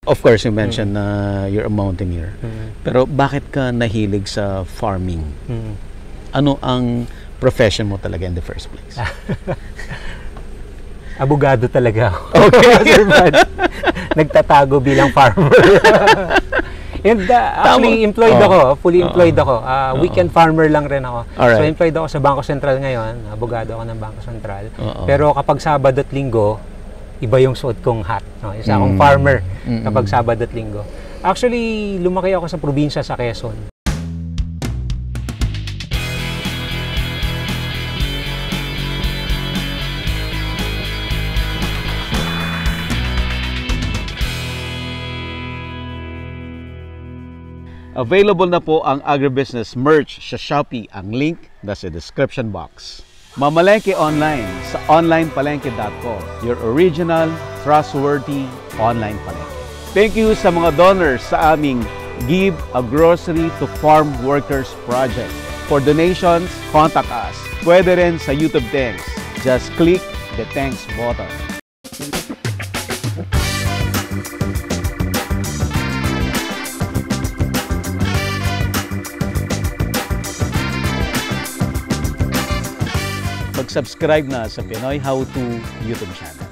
Of course, you mentioned na you're a mountaineer. Pero bakit ka nahilig sa farming? Ano ang profession mo talaga in the first place? Abogado talaga ako. Okay. Nagtatago bilang farmer. And actually, employed ako. Fully employed ako. Weekend farmer lang rin ako. Alright. So, employed ako sa Bangko Sentral ngayon. Abogado ako ng Bangko Sentral. Pero kapag Sabado at Linggo, iba yung suot kong hat. No? Isa akong farmer kapag Sabado at Linggo. Actually, lumaki ako sa probinsya sa Quezon. Available na po ang agribusiness merch sa Shopee. Ang link nasa description box. Mamalengke online sa onlinepalengke.com. Your original, trustworthy online palengke. Thank you sa mga donors sa aming Give a Grocery to Farm Workers Project. For donations, contact us. Pwede rin sa YouTube Thanks. Just click the Thanks button. Mag-subscribe na sa Pinoy How To YouTube channel.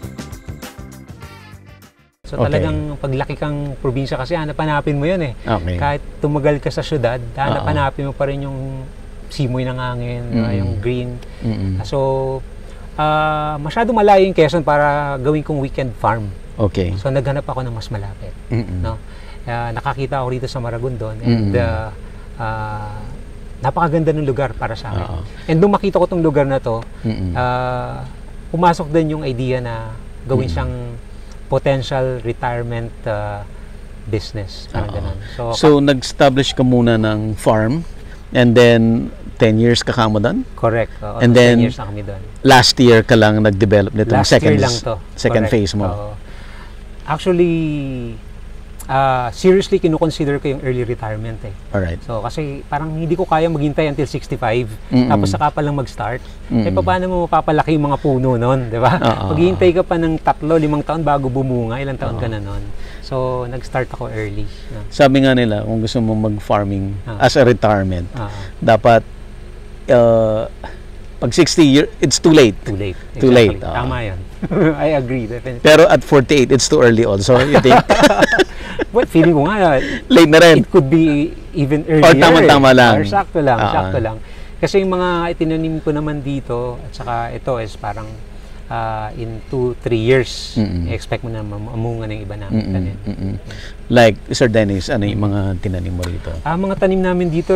So talagang paglaki kang probinsya kasi hanap-hanapin mo yun eh. Okay. Kahit tumagal ka sa syudad, hanap-hanapin mo pa rin yung simoy ng hangin, yung green. So, masyado malayo yung Quezon para gawin kong weekend farm. Okay. So naghanap ako ng mas malapit. No? Nakakita ako rito sa Maragondon and napakaganda ng lugar para sa akin. And nung makita ko tong lugar na to, pumasok din yung idea na gawin siyang potential retirement business. Ganun. So nag-establish ka muna ng farm and then 10 years ka kamo doon? Correct. And then 10 years na kami doon. Last year ka lang nag-develop nitong second phase mo? Actually, seriously kinukonsider ko yung early retirement eh. Alright. So kasi parang hindi ko kaya maghintay until 65 tapos saka pa lang mag-start. Eh paano mo mapapalaki yung mga puno noon, di ba? Maghihintay ka pa ng 3-5 taon bago bumunga, ilang taon ka na noon. So nag-start ako early. Sabi nga nila, kung gusto mo mag-farming as a retirement, dapat pag 60 years, it's too late. Too late. Exactly. Too late. Tama yan. I agree. Definitely. Pero at 48, it's too early also. You think? Well, feeling ko nga, late na rin. It could be even earlier. Or tama-tama lang. Or sakto lang, sakto lang. Kasi yung mga itinanim ko naman dito, at saka ito is parang in 2-3 years, expect mo na mamunga ng iba namin tanim. Like, Sir Dennis, ano yung mga tinanim mo rito? Mga tanim namin dito,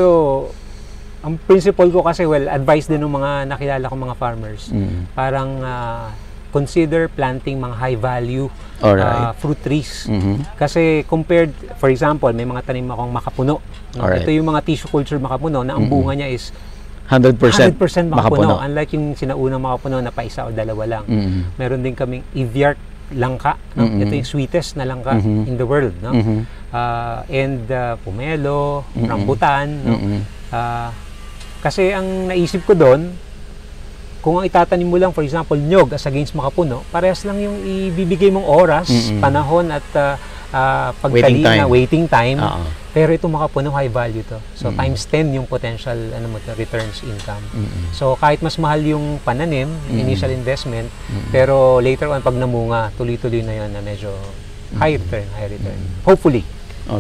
ang principle ko kasi, advice din ng mga nakilala kong mga farmers. Parang consider planting mga high value fruit trees. Kasi compared, for example, may mga tanim akong makapuno. Ito yung mga tissue culture makapuno na ang bunga niya is 100% makapuno. Unlike yung sinaunang makapuno na pa isa o dalawa lang. Meron din kaming Eviart langka. Ito yung sweetest na langka in the world. And pomelo, rambutan. Kasi ang naisip ko doon, kung ang itatanim mo lang, for example, nyog as against makapuno, parehas lang yung ibibigay mong oras, panahon at pagkalina, waiting time. Pero ito makapuno, high value to. So times 10 yung potential returns income. So kahit mas mahal yung pananim, initial investment, pero later on pag namunga, tuloy-tuloy na yun na medyo high return. Hopefully.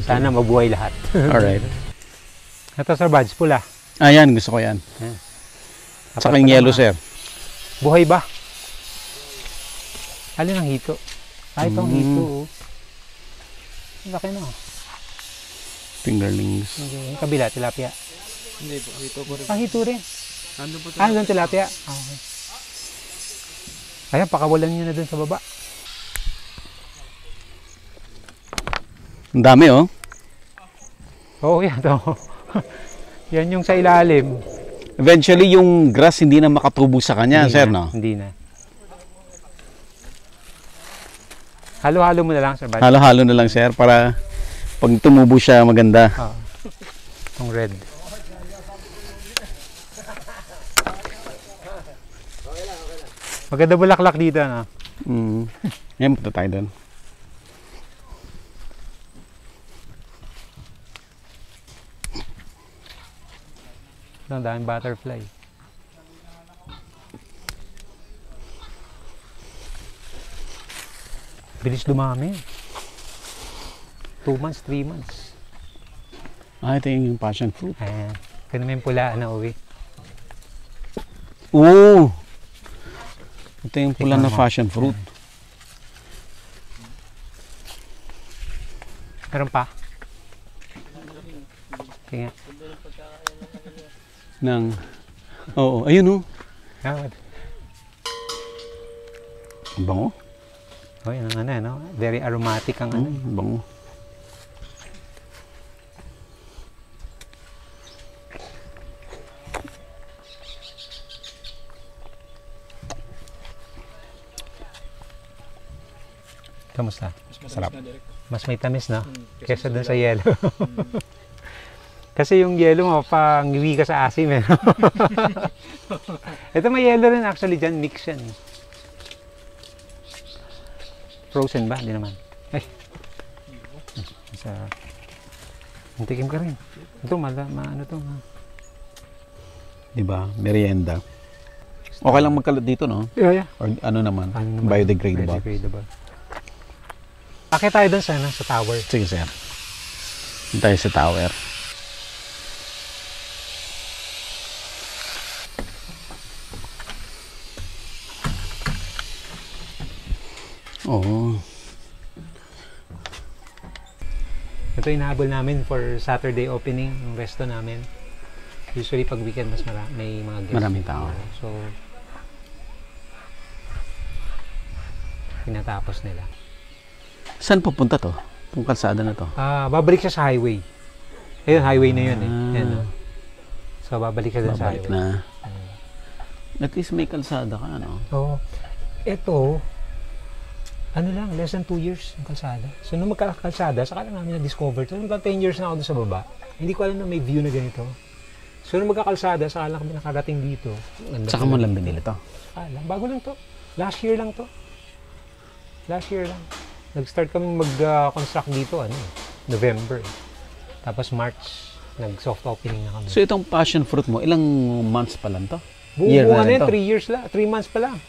Sana mabuhay lahat. Alright. Ito Sir Bads, pula. Ayan, gusto ko yan. Saka yung yellow, sir. Buhay ba? Alin ang hito? Ito ang hito. Laki na. Fingerlings. Okay. Yung kabila, tilapia. Hindi po, hito po rin. Hito rin. Nandun po Doon tilapia. Okay. Ayan, pakawalan nyo na dun sa baba. Ang dami, oh. Oo, yan. Yan yung sa ilalim. Eventually, yung grass hindi na makatubo sa kanya, hindi sir, na, no? Hindi na. Halo-halo mo na lang, sir. Halo-halo na lang, sir, para pag tumubo siya, maganda. Itong red. Maganda bulaklak dito, no? Yan, punta tayo doon. Ang daming butterfly. Bilis dumami. 2 months, 3 months. Ito yung passion fruit. Ayan. Ito naman yung pula na uwi. Oo! Ito yung pula na passion fruit. Meron pa? Tingnan. Oo, ayun Ang bango. oh, yun ang no? Very aromatic ang Bango. Kamusta? Sarap. Mas may tamis, no? Kesa dun sa yelo. Kasi yung yelo, mapangiwi ka sa asim, eh. Ito may yelo rin actually dyan, mix yan. Frozen ba? Hindi naman. Ay. Antikim ka rin. Ito, ano to? Diba? Merienda. Okay lang magkalat dito, no? Yeah. Or ano naman? Biodegradable. Biodegradable. Akit tayo dun sa tower. Sige, sir. Doon tayo sa tower. Oo. Ito inahabol namin for Saturday opening ng resto namin. Usually pag weekend mas may mga guests. Maraming tao. So, pinatapos nila. Saan pupunta to? Itong kalsada na to? Babalik siya sa highway. Ayun, highway na yun eh. Yan, no? So, babalik siya dun sa Babalik highway. na. At least may kalsada ka, ano? So, ito, ano lang, less than 2 years yung kalsada. So, nung magkakalsada, saka lang namin na-discover. So, nung 10 years na ako doon sa baba, hindi ko alam na may view na ganito. So, nung magkakalsada, saka lang kami nakarating dito. Saka mo lang binili to? Saka lang. Bago lang to. Last year lang to. Last year lang. Nag-start kaming mag-construct dito, November. Tapos March, nag-soft opening na kami. So, itong passion fruit mo, ilang months pa lang to? Buo na yun, 3 years lang. 3 months pa lang.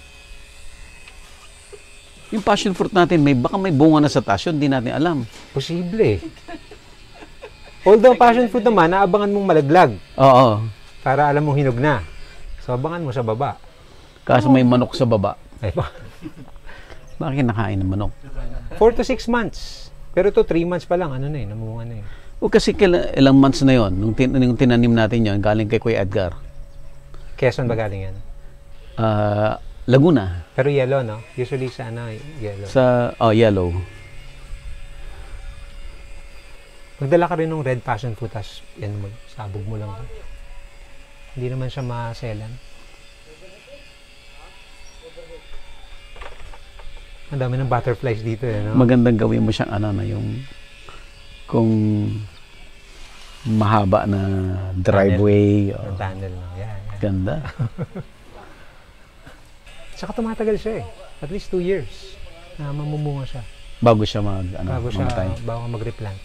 Yung passion fruit natin, baka may bunga na sa taas yun, hindi natin alam. Posible. Although passion fruit naman, naabangan mong malaglag. Oo. Para alam mong hinog na. So, abangan mo sa baba. Kaso may manok sa baba. Ay, Bakit kinakain ng manok? 4 to 6 months. Pero ito, 3 months pa lang. Namunga na eh. O kasi ilang months na yon nung tinanim natin yon galing kay Kuya Edgar. Quezon ba galing yan? Laguna. Pero yellow, no? Usually sa yellow. Yellow. Magdala ka rin ng red passion fruit, tas yan mo, sabog mo lang. Hindi naman siya maselan. Ang dami ng butterflies dito, no? Magandang gawin mo siyang yung kung mahaba na driveway. Tunnel, no? Yeah. Ganda. Saka tumatagal siya eh. At least 2 years na mamumunga siya. Bago siya bago mag-replant.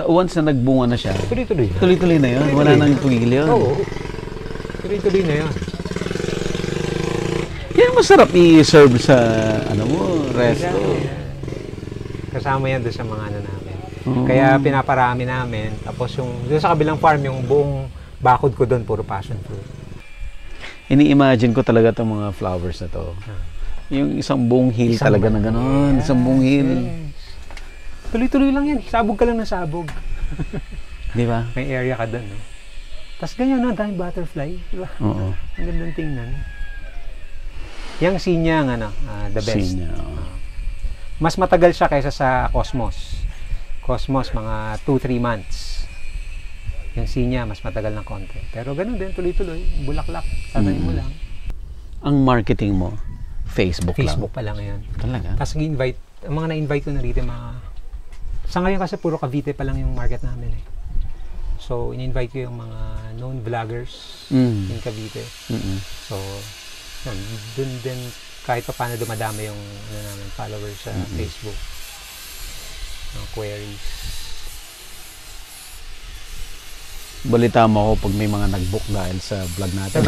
Once na nagbunga na siya, Tuloy-tuloy na. tuloy-tuloy na yun. Wala nang tuwil yun. Oo. Tuloy-tuloy na yun. Yan masarap i-serve sa resto. Kasama yan doon sa mga namin. Kaya pinaparami namin. Tapos doon sa kabilang farm, yung buong bakod ko doon, puro passion fruit. Ini-imagine ko talaga itong mga flowers na to. Yung isang buong hill talaga na gano'n. Yeah. Isang buong hill. Yes. Tuloy-tuloy lang yan. Sabog ka lang ng sabog. Di ba? May area ka doon. No? Tapos ganyan, no? Daming butterfly. Di ba? Oo. Ang gandang tingnan. Yung sinya, the best. Sinya, Mas matagal siya kaysa sa Cosmos. Cosmos, mga 2-3 months. Yung sinya, mas matagal ng konti. Pero ganun din, tuloy-tuloy. Bulaklak. Tatanim mo lang. Ang marketing mo, Facebook lang? Facebook pa lang yan. Talaga? Tapos invite ang mga na-invite ko na rito, sa ngayon kasi puro Cavite pa lang yung market namin eh. So, in-invite ko yung mga known vloggers in Cavite. So, dun din kahit pa paano dumadami yung namin, followers sa Facebook. Mga queries. balita mo ako pag may mga nag-book dahil sa vlog natin.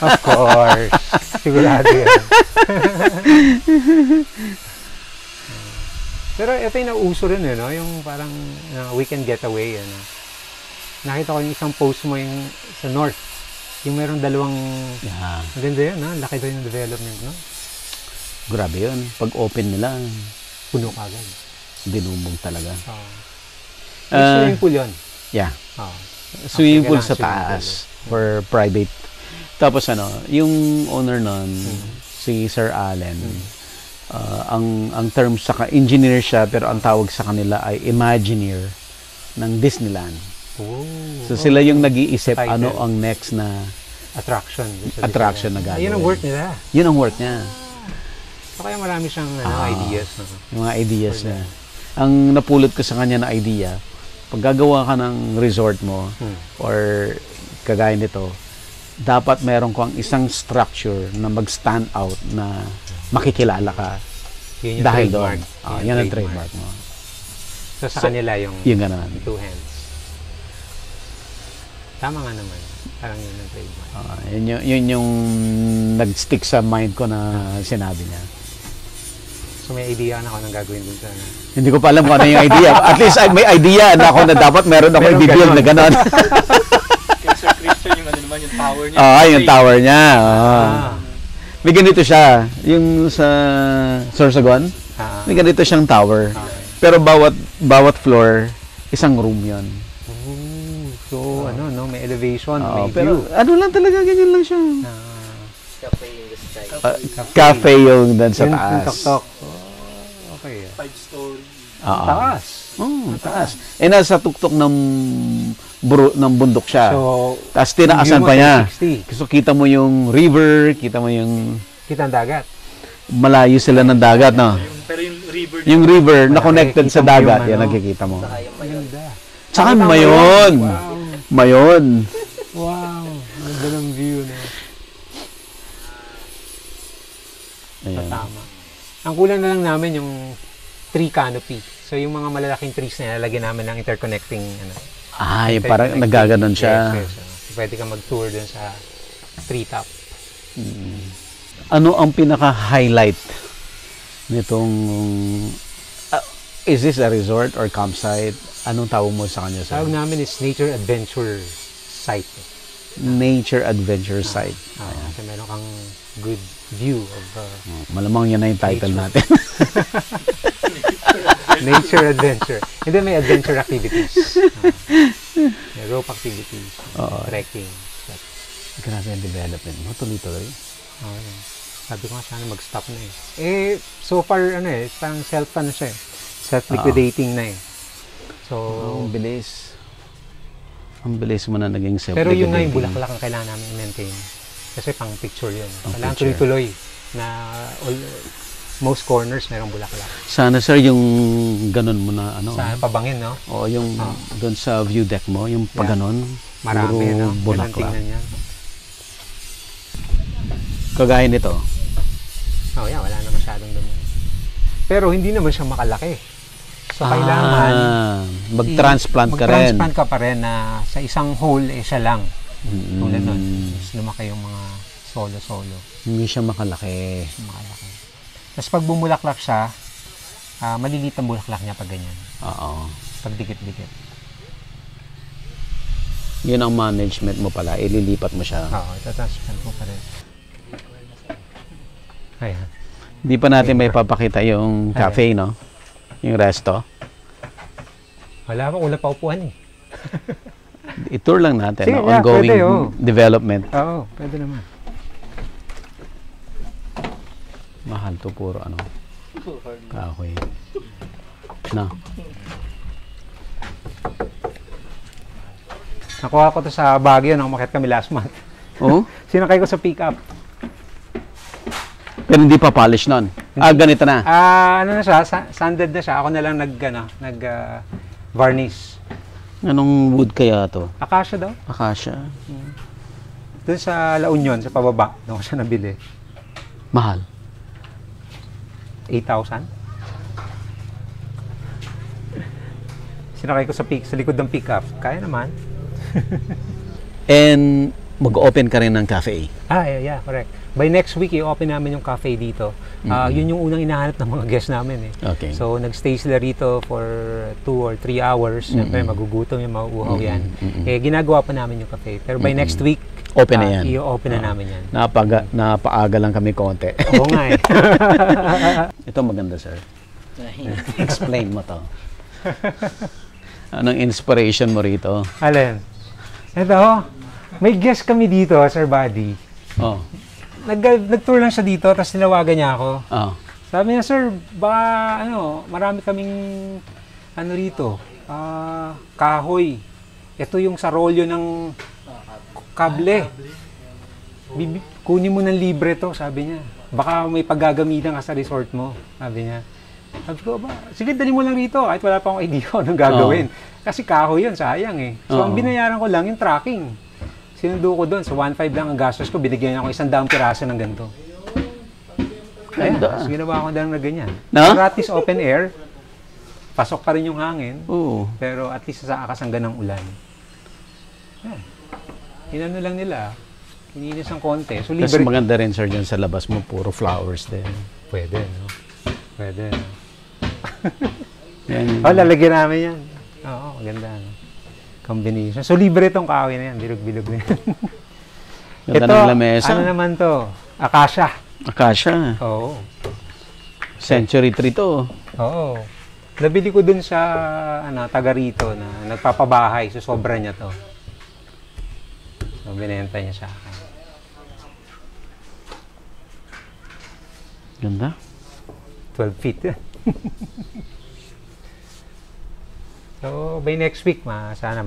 Of course. Sigurado yan. Pero ito yung nauso rin, no? Yung parang weekend getaway. Ano? Nakita ko yung isang post mo yung sa North. Yung meron dalawang... Yeah. Maganda yun, no? Laki daw yung development, no? Grabe yun. Pag open nila, Puno ka agad. binubog talaga. May swimming pool yun. Yeah. Oh. Swimming pool kailangan sa taas for private. Tapos yung owner nun, si Sir Allen, ang term sa engineer siya, pero ang tawag sa kanila ay Imagineer ng Disneyland. Oh. So sila yung nag-iisip Title. ano ang next na Attraction. attraction na gagawin. Yun ang work nila. Yun ang work niya. So kaya marami siyang ideas. No? Yung mga ideas niya. Ang napulot ko sa kanya na idea, pag gagawa ka ng resort mo, or kagaya nito, dapat meron kang isang structure na mag-stand out na makikilala ka Yun yung dahil trademark. doon. Yan ang trademark mo. So sa kanila yung ganun. two hands. Tama nga naman. Parang yun ang trademark. Yun yung nag-stick sa mind ko na sinabi niya. So may idea na ako ng gagawin dun sa... Hindi ko pa alam kung ano yung idea. At least may idea na ako na dapat meron ako i-build na gano'n. Kay Sir Christian, yung ano naman, yung tower niya. Yung tower niya. May ganito siya. Yung sa Sorsogon, may ganito siyang tower. Pero bawat floor, isang room yon. So, may elevation, may pero view. ano lang talaga, ganyan lang siya. Cafe in the sky. Cafe yung dan sa Yung taas. tok-tok. Okay. 5-story. Taas. Taas. Nasa tuktok ng bundok siya. So, Tapos tinaasan pa niya. 360. So kita mo yung river, kita mo yung Kita ang dagat. malayo sila ng dagat, no? Pero yung river Yung river na connected Nakikita sa mo dagat, yung yan ano. nakikita mo. Ganda. Tsaka mayon. Mayon. Wow. Ganda ng view na. Ayan. Tama. Ang kulang na lang namin yung tree canopy. So yung mga malalaking trees na lalagyan namin ng interconnecting Yung parang nagaganon siya. Yes. So, pwede ka mag-tour dun sa treetop. Ano ang pinaka-highlight nitong is this a resort or campsite? Anong tawag mo sa kanya, sir? Tawag namin is nature adventure site. Nature adventure site. Kasi meron kang good view of Malamang yan na yung title natin. nature adventure. Hindi, may adventure activities. May rope activities, trekking. Grabe ang development mo. Tuloy-tuloy. Sabi ko nga sana mag-stop na so far, parang siya self-liquidating na So, ang bilis. Ang bilis mo na naging self-liquidating. pero yun nga yung bulaklak ang kailangan namin i-maintain. Kasi pang picture yun. Kailangan picture. tuloy-tuloy na most corners merong bulaklak. Sana, sir, yung ganun mo na Sa pabangin, no? O yung doon sa view deck mo, yung pag ganon, Marami, no? Ganun bulaklak. tingnan yan. Kagaya nito. Wala na masyadong dumi. Pero hindi naman siya makalaki. So, kailangan mag-transplant ka rin. Mag-transplant ka pa rin na sa isang hole, siya lang. Tulad nun. Tapos lumaki yung mga solo-solo. Hindi siya makalaki. Tapos pag bumulaklak siya, maliliit ang bulaklak niya pag ganyan. Oo. Pag dikit-dikit. Yun ang management mo pala. Ililipat mo siya. Itatransplant ko pa rin. Ayan. Hindi pa natin may papakita yung cafe, no? Yung resto. Wala pa upuan eh. I-tour lang natin. Sige, no? Ongoing pwede, development. Oo, pwede naman. Mahal to, puro kahoy. Na. Nakuha ko to sa Baguio nang umakyat kami last month. Oh? Sinakay ko sa pick-up. Pero hindi pa polish nun. Ganito na. Ano na siya, sanded na siya. Ako na lang varnish. Anong wood kaya to? Acacia daw. Acacia. Doon sa La Union, sa pababa, doon ko siya nabili. Mahal. 8,000. Sinakay ko sa likod ng pick-up. Kaya naman. And mag-open ka rin ng cafe. Yeah, correct. By next week, i-open namin yung cafe dito. Yun yung unang hinahanap ng mga guests namin. Okay. So, nag-stay sila rito for 2 or 3 hours. Siyempre, magugutom yung mauuhaw yan. Ginagawa pa namin yung cafe. Pero by next week, open na yan. I-open na namin yan. Napaaga lang kami konti. Oo nga eh. Ito maganda, sir. Explain mo to. Anong inspiration mo rito? Alin? Ito, may guest kami dito, Sir Buddy. Oh. Nag-tour lang siya dito, tapos tinawagan niya ako. Oh. Sabi niya, sir, baka marami kaming rito, kahoy. Ito yung sa rolyo ng kable. Kunin mo ng libre to, sabi niya. Baka may paggagamitan ka sa resort mo, sabi niya. Sabi ko, sige, dali mo lang rito. Kahit wala pa akong idea kung anong gagawin. Kasi kahoy yun, sayang eh. So, ang binayaran ko lang yung tracking. Sinundo ko doon. So, 1.5 lang ang gastos ko. Binigyan ako 100 piraso ng ganito. Ayan, tapos ginawa ko lang na ganyan. No? Pero at least open air. Pasok pa rin yung hangin. Oo. Pero at least sa akasangga ng ulan. Ayan. Inano lang nila. Kininis ang konti. So, Kasi maganda rin, sir, dyan sa labas mo. Puro flowers din. Pwede, no? Pwede, no? Yan. Lalagyan namin yan. Oo, maganda, no? Combination. So, libre itong kahoy na yan. Bilog-bilog na yan. Ganda ng lamesa. Ano naman to? Acacia. Acacia. Oo. Century tree to. Oo. Nabili ko dun sa taga rito na nagpapabahay. So, sobra niya to. So, binenta niya sa akin. Ganda. 12 feet. So, by next week, sana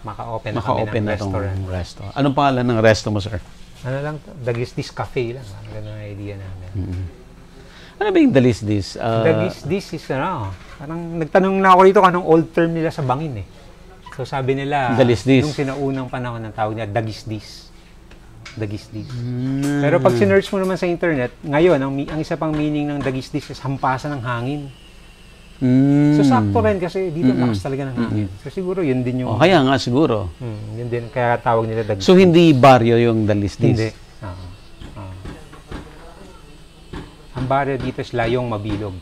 maka-open na kami ng restaurant. Resto. Anong pangalan ng resto mo, sir? Ano lang to? Dagisdis Cafe lang. Ganun ang idea namin. Ano ba yung Dagisdis? Dagisdis is parang nagtanong na ako rito anong old term nila sa bangin eh. So sabi nila, Dagisdis. nung sinaunang panahon ng tawag niya, Dagisdis. Dagisdis. Pero pag sinearch mo naman sa internet, ngayon, ang isa pang meaning ng Dagisdis is hampasan ng hangin. So sakto rin kasi dito lakas talaga ng hangin. So siguro yun din yung... kaya nga siguro. Yun din, kaya tawag nila Dagisdis. So hindi baryo yung Dagisdis? Hindi. Ang baryo dito is Layong Mabilog.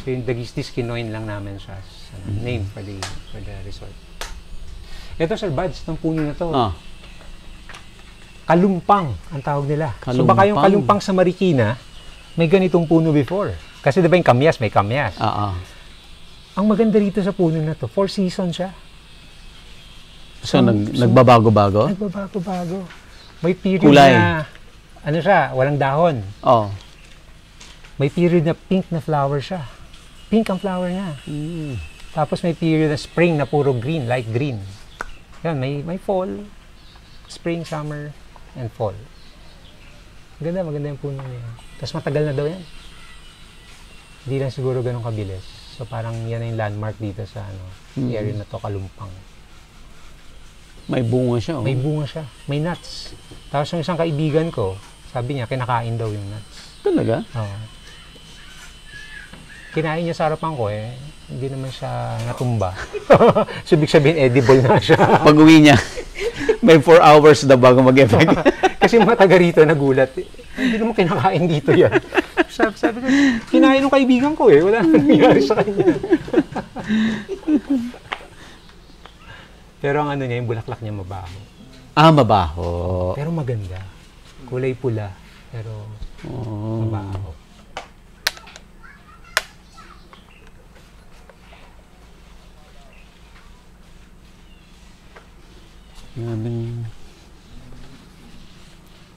So yung Dagisdis, kinoin lang namin siya as name for the resort. Ito, Sir Buds, itong puno na to. Kalumpang ang tawag nila. Kalumpang. So baka yung kalumpang sa Marikina, may ganitong puno before. Kasi diba yung kamyas, may kamyas. Ang maganda rito sa puno na to, 4 seasons siya. So nagbabago-bago? Nagbabago-bago. May period kulay na, walang dahon. May period na pink na flower siya. Pink ang flower niya. Tapos may period na spring na puro green, light green. Yan, may fall, spring, summer, and fall. Maganda yung puno niya. Tapos matagal na daw yan. Hindi lang siguro ganun kabilis. So parang yan yung landmark dito sa area na to, Kalumpang. May bunga siya. May bunga siya. May nuts. Tapos yung isang kaibigan ko, sabi niya, kinakain daw yung nuts. Talaga? Oo. Kinain niya sa harapan ko hindi naman siya natumba. So, ibig sabihin, edible na siya. Pag uwi niya, may 4 hours na bago mag-effect. Kasi mga taga rito nagulat. Hindi naman kinakain dito yan. Sabi ko, kinain ng kaibigan ko wala na nangyari sa kanya. Pero ang niya, yung bulaklak niya mabaho. Mabaho. Pero maganda. Kulay pula. Pero mabaho.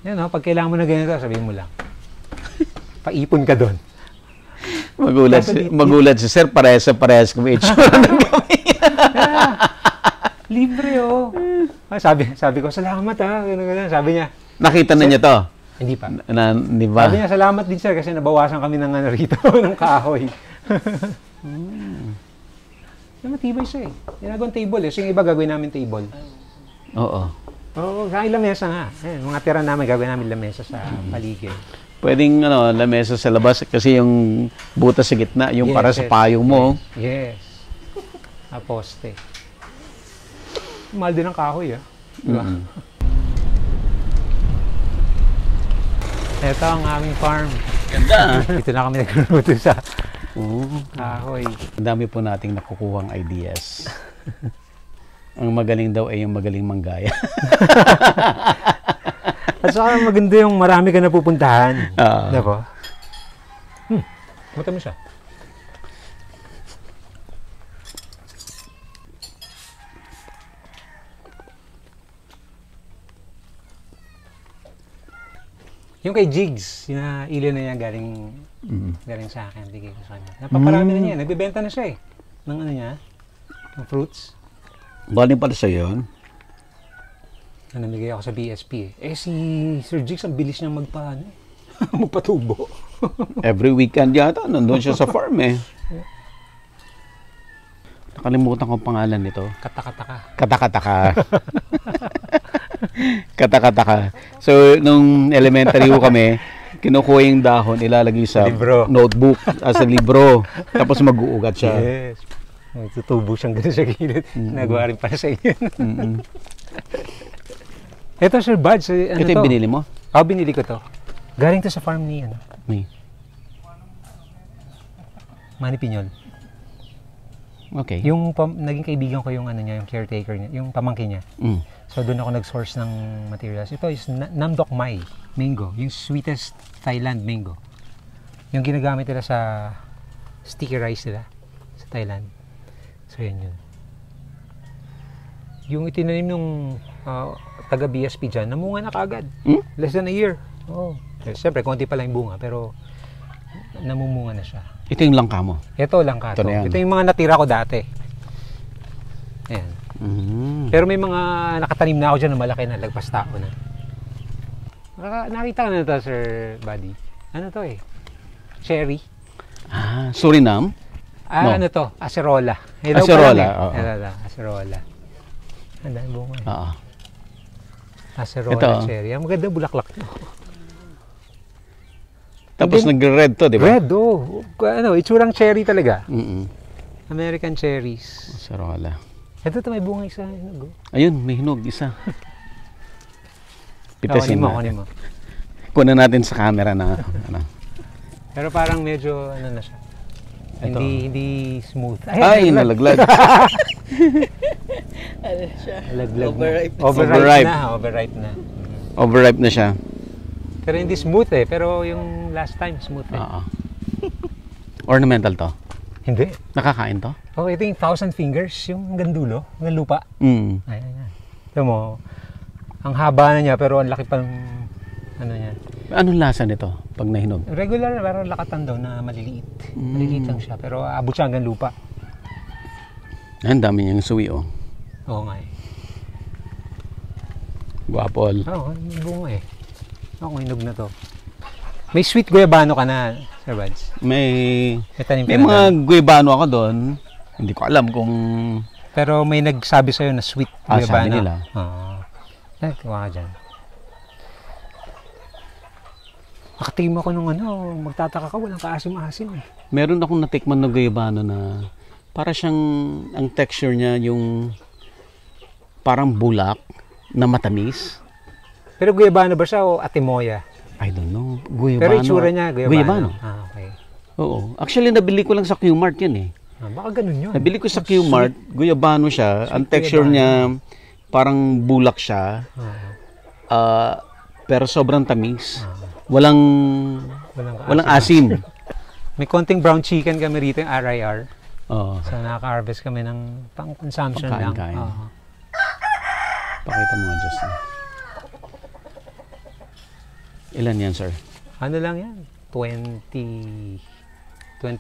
Yan pag kailangan mo na ganito, sabihin mo lang. Paipon ka doon. Magulat si sir, parehas kami itsura ng kami. Libre sabi ko, salamat ganun. Sabi niya. Nakita na niya to? Hindi pa. Di ba? Sabi niya, salamat din sir kasi nabawasan kami ng rito, ng kahoy. Matibay siya Ginagawang table So yung iba gagawin namin table. Oo. Kaya lamesa nga. Mga tira namin, gagawin namin lamesa sa paligid. Pwedeng lamesa sa labas kasi yung butas sa gitna, yung para sa payong mo. Yes. Poste. mahal din ang kahoy, diba? Ito ang aming farm. Ganda. Dito na kami nagluluto sa kahoy. Ang dami po nating nakukuhang ideas. Ang magaling daw ay yung magaling manggaya. At saka maganda yung marami ka napupuntahan. Diba? Mata mo siya. Yung kay Jigs, yung ilo na yan galing sa akin, bigay ko sa kanya. Napaparami na niya, nagbebenta na siya ng ano niya, ng fruits. Galing pala sa yun? Namigay ako sa BSP si Sir Jigs, ang bilis niya magpatubo. Every weekend yata, nandun siya sa farm Nakalimutan ko ang pangalan nito. Katakataka. Katakataka. Katakataka. So, nung elementary ko kami, kinukuha yung dahon, ilalagay sa notebook, sa libro. Tapos mag-uugat siya. Yes. Tutubo siyang gano'n sa gilid. Nagawa rin para sa inyo. Ito, Sir Buds. Ito yung binili mo? Binili ko to. Galing to sa farm ni Manny Piñol. Okay. Yung naging kaibigan ko yung yung caretaker niya, yung pamangkin niya. So doon ako nag-source ng materials. Ito is Namdok Mai mango, yung sweetest Thailand mango. Yung ginagamit nila sa sticky rice nila sa Thailand. So yun. Yung itinanim nung taga BSP dyan, namunga na kaagad. Less than a year. Siyempre, konti pa lang yung bunga, pero namumunga na siya. Ito yung langka mo? Ito langka to. Ito yung mga natira ko dati. Ayan. Pero may mga nakatanim na ako dyan na malaki na, lagpas tao na. Nakita ka na ito, Sir Buddy. Ano to Cherry. Suriname? No. Ano to? Acerola. Acerola, Acerola. Ang dami bunga Acerola ito, cherry. Ang maganda bulaklak to. Tapos nag-red to, di ba? Red, itsurang cherry talaga. American cherries. Acerola. Ito may bunga isa. Ayun, may hinog isa. Pipesin kunin mo. Kunin natin sa camera na Pero parang medyo na siya. Hindi smooth. Ay, nalaglag. Overripe na. Overripe na siya. Pero hindi smooth pero yung last time smooth Ornamental to? Hindi. Nakakain to? Ito yung 1,000 fingers, yung gandulo, ng lupa. Ayan. Ito mo, ang haba na niya pero ang laki pa ng niya. Anong lasa nito pag nahinog? Regular, parang lakatan daw na maliliit. Maliliit lang siya, pero abot siya hanggang lupa. Ang dami niyang suwi, Oo nga Guapol. May bunga hinog na to. May sweet guayabano ka na, Sir Buds? May mga guayabano ako doon. Hindi ko alam kung... Pero may nagsabi sa'yo na sweet guayabano. Sabi nila. Kuha ka dyan. Nakatingin ako nung magtataka ka, walang kaasim-asim Meron akong natikman na guayabano na para siyang, ang texture niya yung parang bulak na matamis. Pero guayabano ba siya o atimoya? I don't know. Guayabano. Pero itsura niya, guayabano. Okay. Oo. Actually, nabili ko lang sa Q-Mart yun baka ganun yun. Nabili ko sa Q-Mart, guayabano siya. Ang texture niya, parang bulak siya. Pero sobrang tamis. Walang asim. May konting brown chicken kami rito, yung RIR. So, nakaka-harvest kami ng pang-consumption lang. Pakita mo nga, Justin. Ilan yan, sir? Ano lang yan? 20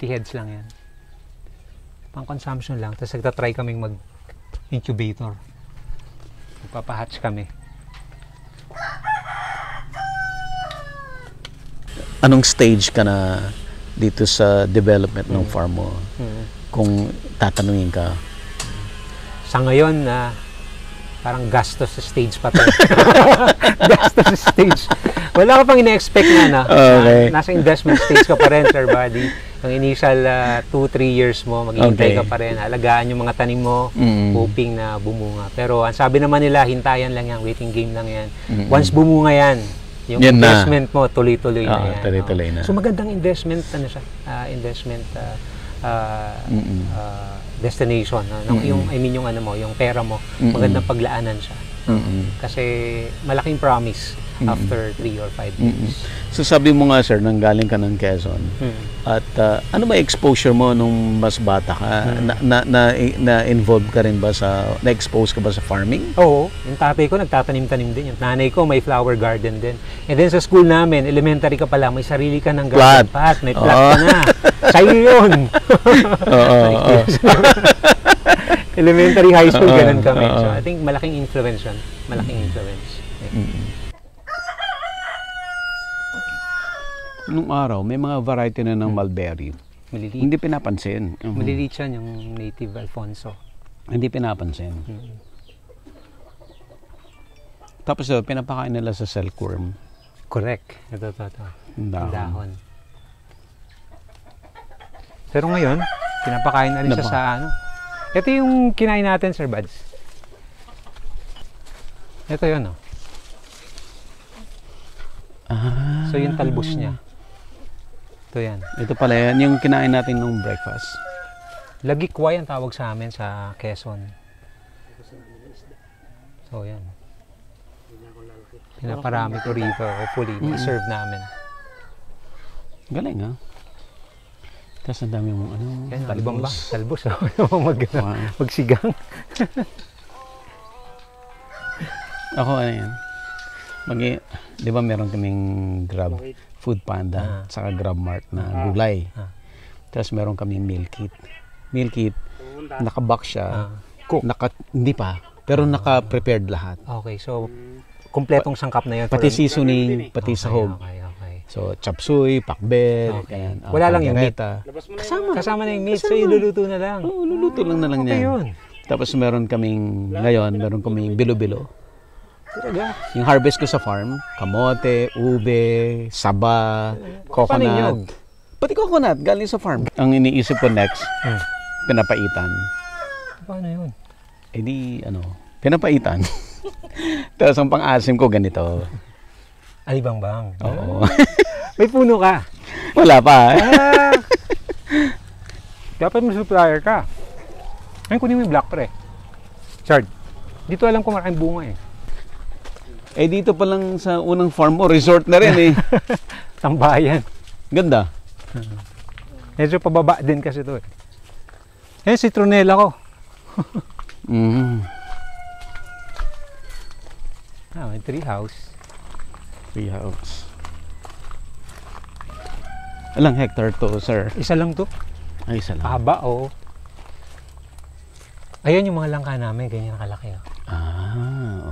heads lang yan. Pang-consumption lang. Tapos nagtatry kaming mag-incubator. Magpapahatch kami. Anong stage ka na dito sa development ng farm mo? Kung tatanungin ka? Sa ngayon, parang gastos sa stage pa to. Gastos sa stage. Wala ka pang ina-expect na, Okay. nasa investment stage ka pa rin, Sir Buddy. Yung initial 2-3 years mo, maghihintay Okay. ka pa rin. Alagaan yung mga tanim mo, hoping na bumunga. Pero ang sabi naman nila, hintayan lang yan, waiting game lang yan. Once bumunga yan, yung Yan na. investment mo, tuloy-tuloy na yan. Tuloy-tuloy na. So magandang investment, destination. Yung, I mean, yung ano mo, yung pera mo, magandang paglaanan siya. Kasi malaking promise after 3 or 5 years. So sabi mo nga sir, nanggaling ka ng Quezon. At ano ba exposure mo nung mas bata ka? Na-involved ka rin ba na-expose ka ba sa farming? Oo, yung tatay ko nagtatanim-tanim din. Yung nanay ko may flower garden din. And then sa school namin, elementary ka pa lang, may sarili ka ng garden pot. May plot ka na. Sa'yo yun. Elementary, high school, ganun kami. So I think malaking influence yun. Malaking influence. Nung araw, may mga variety na ng mulberry. Maliliit. Hindi pinapansin. Maliliit yan yung native Alfonso. Hindi pinapansin. Tapos pinapakain nila sa silkworm. Correct. Ito. Ang dahon. Dahon. Pero ngayon, pinapakain na rin siya sa ano. Ito yung kinain natin, Sir Buds. Ito yun, oh. So yung talbos niya. Ito yan. Ito pala yan, yung kinain natin nung breakfast. Lagikway ang tawag sa amin sa Quezon. So yan. Pinaparami ko rito. Hopefully, i-serve namin. Galing ha. Tapos ang dami mong ano, Yan, talbong ba? talbos. Talbos. Magsigang. Ako ano yan. Di ba meron kaming Grab Food Panda saka Grab Mart na gulay. Tapos meron kaming meal kit. Meal kit, nakabox siya. Hindi pa, pero naka-prepared lahat. Okay, so kumpletong sangkap na yun. Pati seasoning, pati sahog. Okay. So, chop suey, pakbet, Okay. Wala lang yung meat. Kasama na yung meat, so iluluto na lang. Oo, luluto lang na lang niya. Yun. Tapos meron kaming bilo-bilo. Talaga? Yung harvest ko sa farm, kamote, ube, saba, coconut. Pati coconut, galing sa farm. Ang iniisip ko next, pinapaitan. Paano yun? Eh di, pinapaitan. Tapos ang pang-asim ko ganito. Alibang-bang. Oo. May puno ka. Wala pa. Dapat may supplier ka. Ngayon kunin mo yung black pre. Chard, dito alam ko maraming bunga eh. Eh dito pa lang sa unang farm mo, resort na rin eh. Tambayan. Ganda. Medyo pababa din kasi ito eh. Eh, citronella ko. May tree house. Treehouse. Ilang hectare to, sir? Isa lang to. Ay, isa lang. Haba, oo. Ayan yung mga langka namin, ganyan kalaki.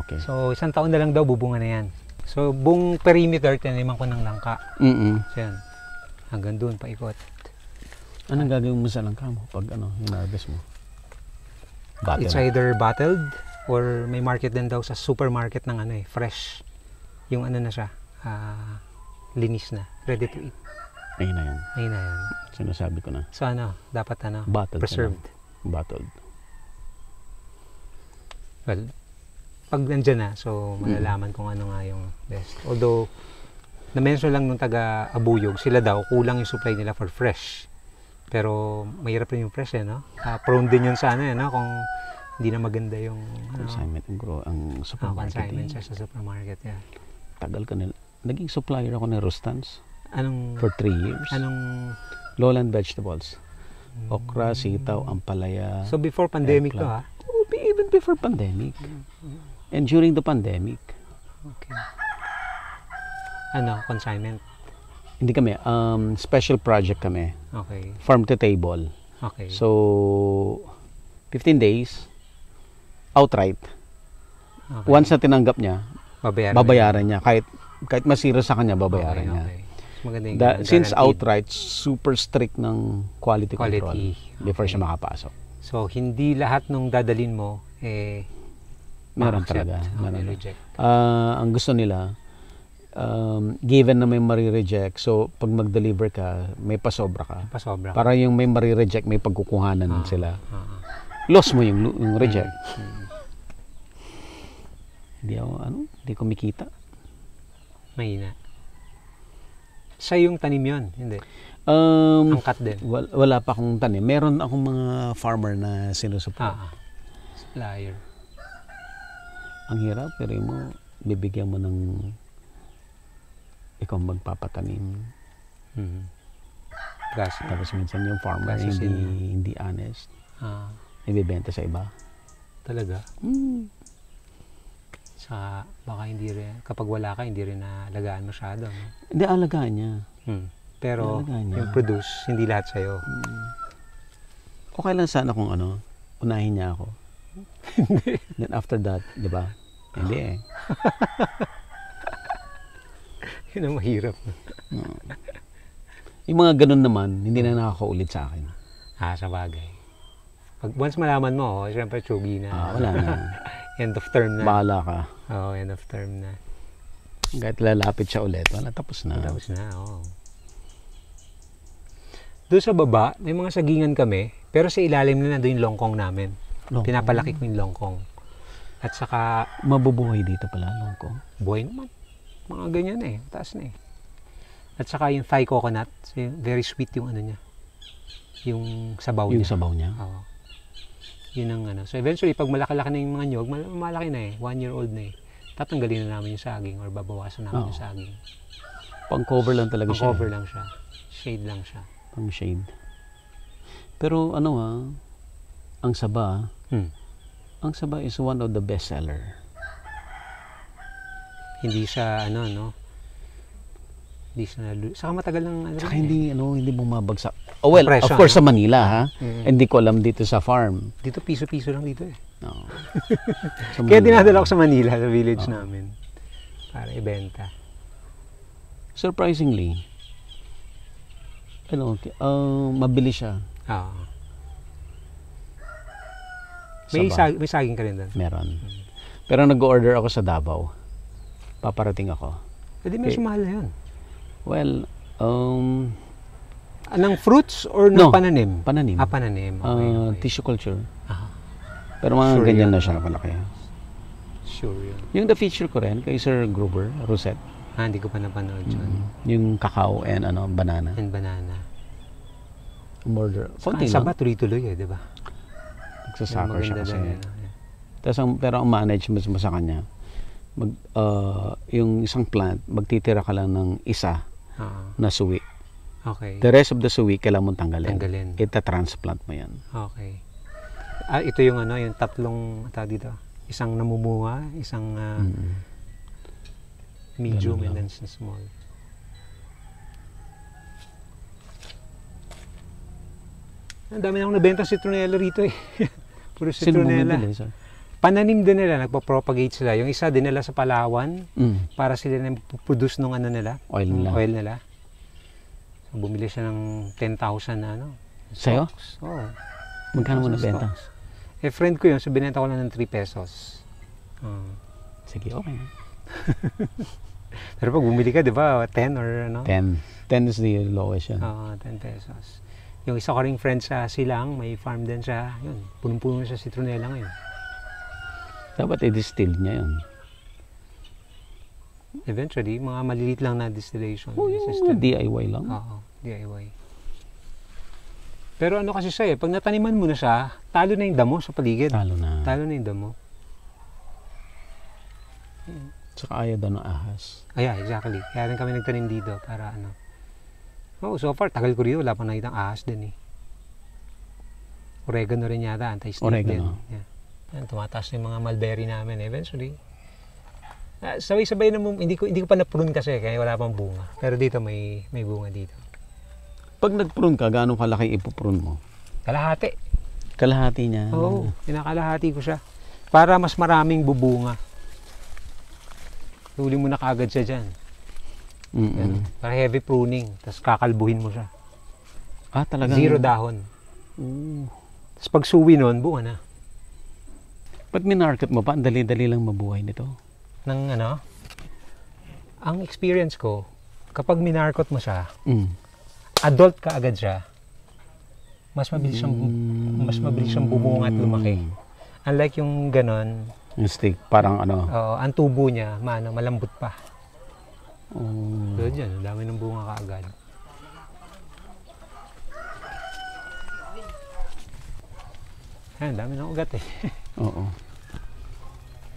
Okay. So, isang taon na lang daw, bubunga na yan. So, buong perimeter, tiniman ko ng langka. So, yan. Hanggang doon, paikot. Anong gagawin mo sa langka mo pag hinarvest mo? It's either bottled or may market din daw sa supermarket ng fresh. Yung na siya, linis na, ready to eat. Ayun na yan. Ayun na yan. Sinasabi ko na. So dapat Bottled preserved. Bottled. Well, pag nandyan na, so malalaman kung ano nga yung best. Although, na-mention lang nung taga-Abuyog, sila daw, kulang yung supply nila for fresh. Pero, mahirap rin yung fresh no? Prone din yun sa kung hindi na maganda yung Consignment ang supermarket. Consignment siya sa supermarket, yeah. Tagal ka nila. Naging supplier ako ng Rustans. Anong? For 3 years. Anong? Lowland vegetables. Okra, sitaw, ampalaya. So before pandemic to ha? Oh, even before pandemic. And during the pandemic. Okay. Consignment? Hindi kami. Special project kami. Okay. Farm to table. Okay. So, 15 days, outright. Okay. Once na tinanggap niya, babayaran niya. Kahit masira sa kanya, babayaran niya. Okay. Maganda yung Since guaranteed. Outright, super strict ng quality control before siya makapasok. So, hindi lahat ng dadalin mo, meron talaga. Meron reject. Ang gusto nila, given na may marireject, so pag mag-deliver ka, may pasobra ka. Pasobra. Para yung may marireject, may pagkukuhanan sila. Loss mo yung reject. Hindi kumikita. Mahina. Sa yung tanim yun, hindi. Angkat din. Wala pa akong tanim. Meron akong mga farmer na sinusuport. Supplier. Ang hirap, pero mo, bibigyan mo ng ikaw magpapatanim. Tapos minsan yung farmer hindi honest. Ibibenta sa iba. Talaga? Sa baka hindi rin, kapag wala ka, hindi rin nalagaan masyado. No? Hindi, alagaan niya. Pero yung produce, hindi lahat sa'yo. Okay lang sana kung unahin niya ako. Then after that, di ba? Hindi Yun ang mahirap. Yung mga ganun naman, hindi na nakakaulit sa akin. Sa bagay. Pag once malaman mo, siyempre tsugi na. Wala na. End of term na. Bahala ka. End of term na. Kahit lalapit siya ulit, tapos na. Tapos na, Doon sa baba, may mga sagingan kami, pero sa ilalim na nandun yung longkong namin. Pinapalaki ko yung longkong. At saka... Mabubuhay dito pala, longkong? Buhay naman. Mga ganyan taas na At saka yung Thai coconut, very sweet yung niya. Yung sabaw niya. Yung sabaw niya? Oo. Yun ang So eventually, pag malaki-laki na yung mga nyog, malaki na 1-year-old na tatanggalin na namin yung saging or babawasan namin yung saging. Pang-cover lang talaga siya. Pang-cover lang siya. Shade lang siya. Pang-shade. Pero ang saba, ang saba is one of the best seller. Hindi siya, hindi siya saka matagal lang, saka hindi bumabagsak. Well, of course sa Manila, ha? Hindi ko alam dito sa farm. Dito, piso-piso lang dito No. Kaya dinadala ko sa Manila, sa village namin. Para ibenta. Surprisingly, mabilis siya. May saging ka rin doon? Meron. Pero nag-order ako sa Davao. Paparating ako. Pwede medyo mahal na yun. Well, ng fruits or ng pananim? Pananim. Pananim. Okay. Tissue culture. Pero mga ganyan na siya malaki. Sure yun. Yung the feature ko rin, kay Sir Gruber, Rosette. Hindi ko pa napanood yun. Yung cacao and banana. And banana. Order. Konti lang. Saba tuloy-tuloy di ba? Nagsasoccer siya kasi. Pero ang management mo sa kanya, yung isang plant, magtitira ka lang ng isa na suwi. Okay. The rest of the suwi, kailangan mong tanggalin. Ita-transplant mo yan. Okay. Ito yung yung tatlong dito. Isang namumunga, isang medium and then small. Ang dami na akong nabenta citronella rito Puro citronella. Pananim din nila, nagpo-propagate sila. Yung isa dinala sa Palawan para sila na produce ng oil nila. So, bumili siya ng 10,000 na Sa'yo? Oo. Magkano mo nabenta? Friend ko yun, so binenta ko lang ng 3 pesos. Sige, okay. Pero pag bumili ka, di ba, 10 or 10. 10 is the lowest yan. 10 pesos. Yung isa ko ring friend sa Silang, may farm din siya. Yun, punong-puno siya citronella ngayon. Dapat i-distill niya yun. Eventually, mga maliliit lang na distillation system. DIY lang? Oo, DIY. Pero kasi siya pag nataniman mo na siya, talo na yung damo sa paligid. Talo na yung damo. Tsaka ayaw daw ng ahas. Exactly. Kaya rin kami nagtanim dito para so far, tagal ko rito, wala pang nakitang ahas din Oregano rin yata, anti-snake din. Yan, tumataas yung mga mulberry namin eventually. Sabay-sabay na hindi ko pa na-prune kasi kaya wala pang bunga. Pero dito may bunga dito. Pag nag-prune ka, gaano kalaki ipuprune mo? Kalahati. Kalahati niya? Oo, pinakalahati ko siya. Para mas maraming bubunga. Huli mo na kaagad siya dyan. Para heavy pruning. Tapos kakalbuhin mo siya. Talagang? 0 dahon. Tapos pag suwi nun, bunga na. Pag minarket mo pa, ang dali-dali lang mabuhay nito. Ng Ang experience ko, kapag minarkot mo siya, Mm. adult ka agad siya, mas mabilis siyang bumunga at lumaki. Unlike yung ganon, Yung stick, parang ano. ang tubo niya, malambot pa. Oh. So dyan, ang dami ng bunga kaagad. Ayan, dami ng ugat eh. Oo.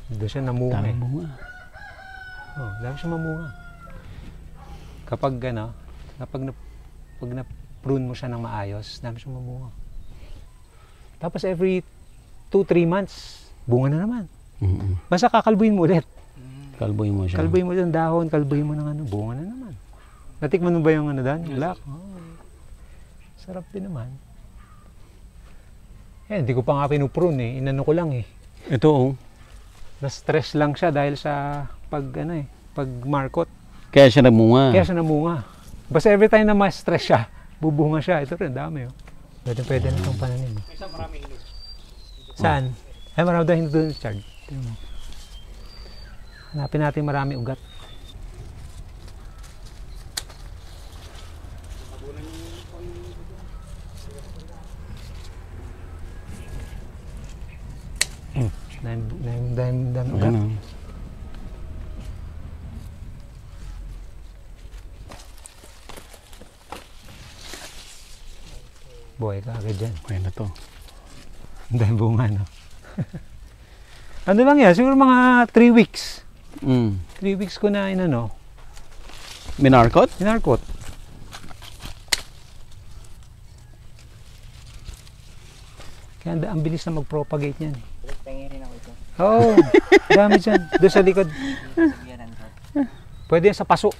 Doon siya namunga Dami eh. bunga. Dami siya mamunga. Kapag pag na-prune mo siya ng maayos, dami siya mamunga. Tapos every 2-3 months, bunga na naman. Basta kakalbuin mo ulit. Kalboy mo siya. Kalbuin mo yung dahon, kalbuin mo ng ano, bunga na naman. Natikman mo ba yung ano doon? Black? Sarap din naman. Hindi ko pa nga pinuprune eh. Inano ko lang eh. Ito oh. Na-stress lang siya dahil sa pag markot. Kaya siya namunga. Kaya siya namunga. Basta every time na ma-stress siya, bubunga siya. Ito rin, dami oh. Pwede na itong pananim. May isang maraming hinog. Saan? Ay, marami dahil doon, Chard. Hanapin natin marami ugat. Dahil ugat. Ano? Buhay ka agad dyan. Okay na to. Dahil bunga, no? Ano lang yan? Siguro mga 3 weeks. 3 weeks ko na inano. Minarkot? Minarkot. Kaya ang bilis na mag-propagate niyan. Pengirin ako ito. Oo, dami dyan. Doon sa likod. Pwede yan sa paso.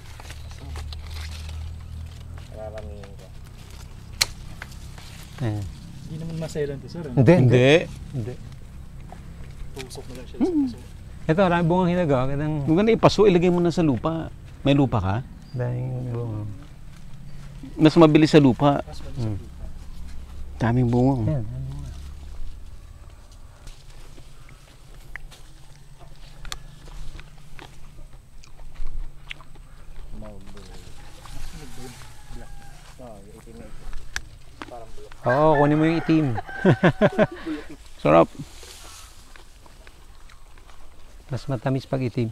Mararamihin ko. Ayan. Hindi naman masailan to, sir. Hindi. Pusok na lang siya sa puso. Ito, marami bungang hinaga. Huwag na ipaso, ilagay mo na sa lupa. May lupa ka? Daming bunga. Mas mabilis sa lupa. Mas mabilis. Daming bunga. Ayan. Oo, kunin mo yung itim. Sarap. Mas matamis pag itim.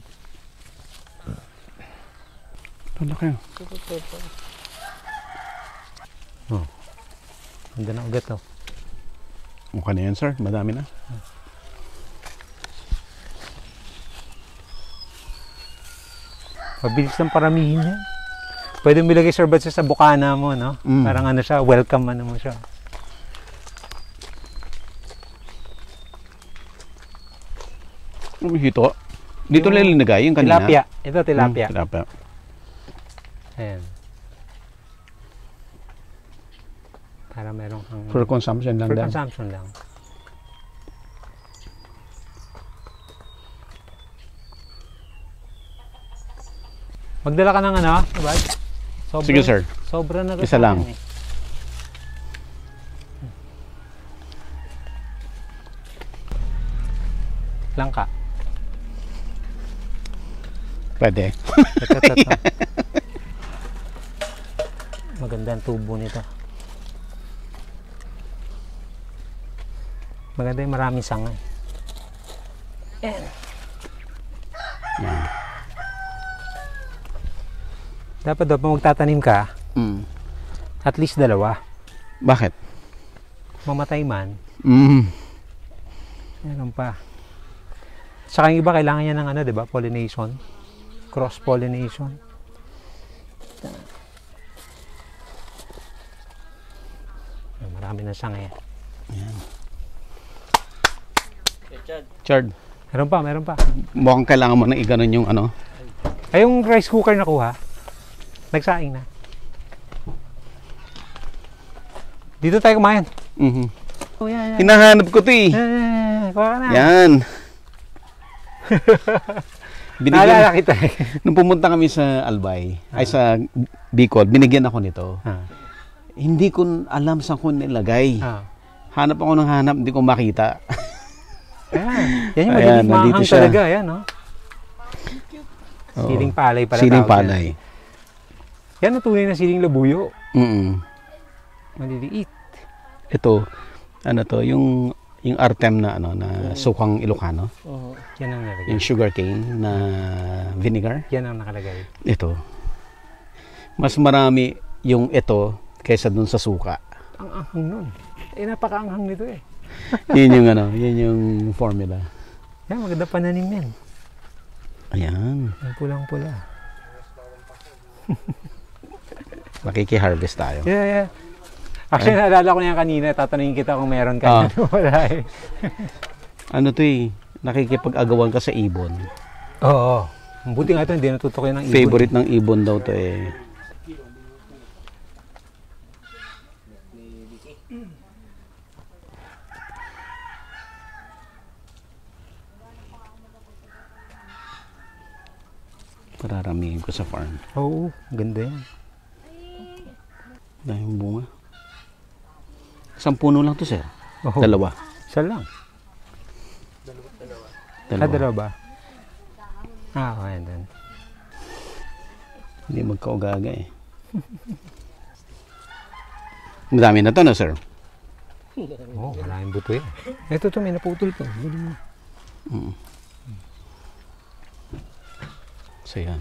Ano kayo? Ganda na ugat to. Mukha na yan, sir. Madami na. Mabilis ng paramihin niya. Pwede mo ilagay, sir, sa bukana mo, no? Parang ano siya, welcome ano mo siya. Hito. Dito lang linagay yung kanina. Tilapia. Ito, tilapia. Tilapia. Ayan. Para meron kang... For consumption lang For daw. consumption lang. Magdala ka ng ano, diba? Sige, sir. Sobra na rin. Isa lang. Eh. Langka. Pwede. Ito. Maganda ang tubo nito. Maganda yung maraming sangay. Dapat daw, pag magtatanim ka, at least 2. Bakit? Mamatay man, Mm. meron pa. Saka yung iba, kailangan niya ng ano, di ba? Pollination. Cross-pollination. Marami na sangay. Chard. Meron pa. Mukhang kailangan mo na iganon yung ano. Ay, yung rice cooker nakuha, nagsaing na. Dito tayo kumain. Oh, yan. Hinahanap ko to eh. Kuha ka na. Yan. Naalala kita. Nung pumunta kami sa Albay, ay sa Bicol, binigyan ako nito. Hindi ko alam saan ko nilagay. Hanap ako ng hanap, hindi ko makita. Ayan. Yan yung magiging mahang talaga. Ayan, no? Oo. Siling palay pala Siling tawag yan. palay. Yan ang tunay na siling labuyo. Maliliit. Ito, ano to, yung Artem na sukang Ilocano. Yan ang nakalagay. Yung sugarcane na vinegar. Yan ang nakalagay. Ito. Mas marami yung ito kaysa dun sa suka. Ang anghang nun. Napaka-anghang nito eh. Yun yung formula. Yan, maganda pananim yan. Ayan. Ang pulang-pula. Makiki-harvest tayo. Yeah. Actually, naalala ko na yan kanina. Tatanungin kita kung meron ka. Wala eh. Ano to eh, nakikipag-agawan ka sa ibon. Oo. Buti nga ito, hindi natutok yan ng ibon. Favorite ng ibon daw to eh. Pararamihin ko sa farm. Oo, ganda yan. Dahil bunga. Isang puno lang to, sir. Oo. Dalawa. Isa lang. Dalawa ba? Okay, then. Hindi magkaugaga eh. Madami na to, no, sir? Oo, maraming buto yan. Ito, may naputol pa. So, yan.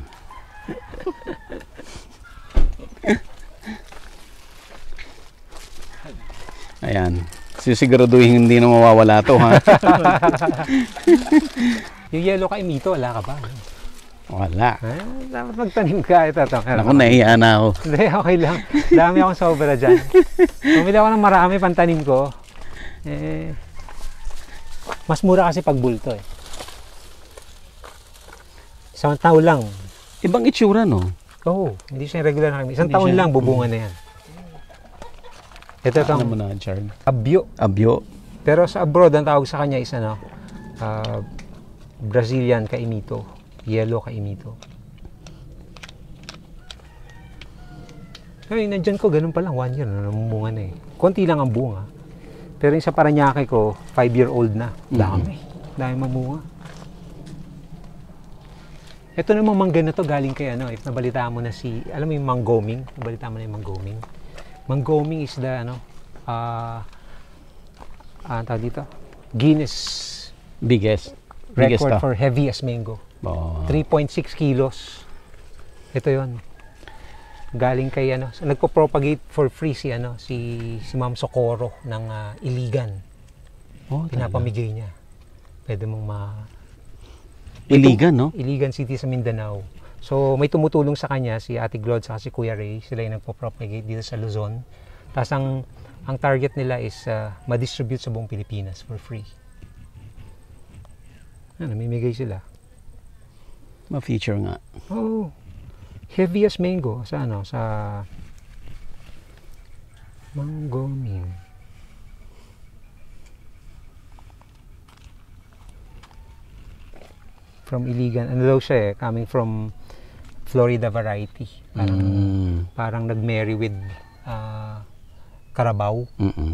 Ayan. Sisiguraduhin hindi na mawawala to, ha? Yung yellow ka imito, wala ka ba? Wala. Dapat magtanim ka. Ito. Ako, nahiya na ako. Hindi, okay lang. Dami akong sobra dyan. Bumili ako ng marami pantanim ko. Mas mura kasi pag bulto eh. Isang taon lang. Ibang itsura, no? Oo, hindi siya regular na kami. Isang taon lang, bubunga na yan. Ito Ano mo na, Chard? abyo. Abyo. Pero sa abroad, ang tawag sa kanya is Brazilian kaimito. Yellow kaimito. Ay, nandyan ko, ganun pa lang. 1 year na namumunga na eh. Konti lang ang bunga. Pero yung sa Paranaque ko, 5-year-old na. Dami. Dami mamunga. Ito namang mangga na to galing kay if nabalitaan mo na alam mo yung manggoming? Nabalitaan mo na yung manggoming? Manggoming is the tawag dito? Guinness Biggest record to. for heaviest mango. 3.6 kilos. Ito yon. Galing kay so, nagpo-propagate for free si Ma'am Socorro ng Iligan. Pinapamigay niya. Pwede mong Iligan, no? Iligan City sa Mindanao. So, may tumutulong sa kanya, si Ate Glod sa si Kuya Ray. Sila yung nagpo-propagate dito sa Luzon. Tapos, ang target nila is ma-distribute sa buong Pilipinas for free. Namimigay sila. Ma-feature nga. Oh, heaviest mango sa Manggoming. From Iligan. Ano daw siya coming from Florida variety. Parang nag-marry with Carabao.